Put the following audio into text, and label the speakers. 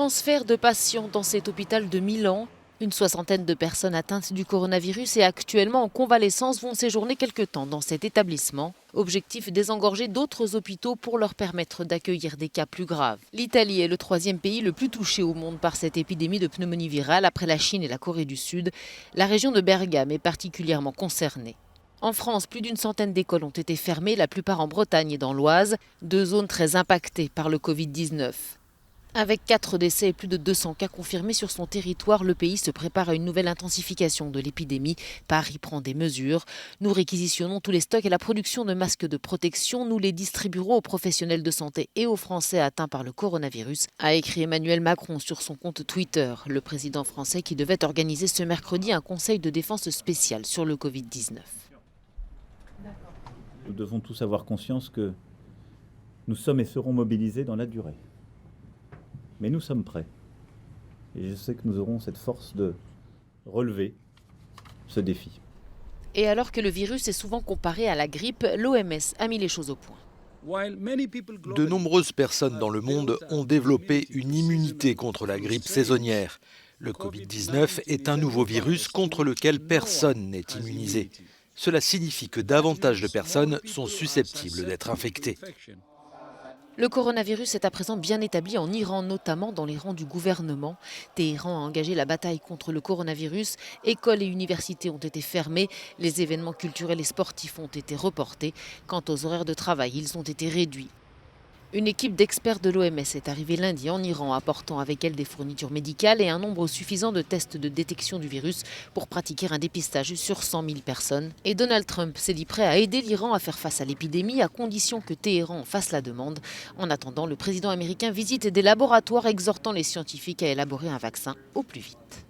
Speaker 1: Transfert de patients dans cet hôpital de Milan. Une soixantaine de personnes atteintes du coronavirus et actuellement en convalescence vont séjourner quelque temps dans cet établissement. Objectif, désengorger d'autres hôpitaux pour leur permettre d'accueillir des cas plus graves. L'Italie est le troisième pays le plus touché au monde par cette épidémie de pneumonie virale après la Chine et la Corée du Sud. La région de Bergame est particulièrement concernée. En France, plus d'une centaine d'écoles ont été fermées, la plupart en Bretagne et dans l'Oise, deux zones très impactées par le Covid-19. Avec 4 décès et plus de 200 cas confirmés sur son territoire, le pays se prépare à une nouvelle intensification de l'épidémie. Paris prend des mesures. Nous réquisitionnons tous les stocks et la production de masques de protection. Nous les distribuerons aux professionnels de santé et aux Français atteints par le coronavirus, a écrit Emmanuel Macron sur son compte Twitter. Le président français qui devait organiser ce mercredi un conseil de défense spécial sur le Covid-19.
Speaker 2: Nous devons tous avoir conscience que nous sommes et serons mobilisés dans la durée. Mais nous sommes prêts. Et je sais que nous aurons cette force de relever ce défi.
Speaker 1: Et alors que le virus est souvent comparé à la grippe, l'OMS a mis les choses au point.
Speaker 3: De nombreuses personnes dans le monde ont développé une immunité contre la grippe saisonnière. Le Covid-19 est un nouveau virus contre lequel personne n'est immunisé. Cela signifie que davantage de personnes sont susceptibles d'être infectées.
Speaker 1: Le coronavirus est à présent bien établi en Iran, notamment dans les rangs du gouvernement. Téhéran a engagé la bataille contre le coronavirus. Écoles et universités ont été fermées. Les événements culturels et sportifs ont été reportés. Quant aux horaires de travail, ils ont été réduits. Une équipe d'experts de l'OMS est arrivée lundi en Iran, apportant avec elle des fournitures médicales et un nombre suffisant de tests de détection du virus pour pratiquer un dépistage sur 100 000 personnes. Et Donald Trump s'est dit prêt à aider l'Iran à faire face à l'épidémie, à condition que Téhéran en fasse la demande. En attendant, le président américain visite des laboratoires exhortant les scientifiques à élaborer un vaccin au plus vite.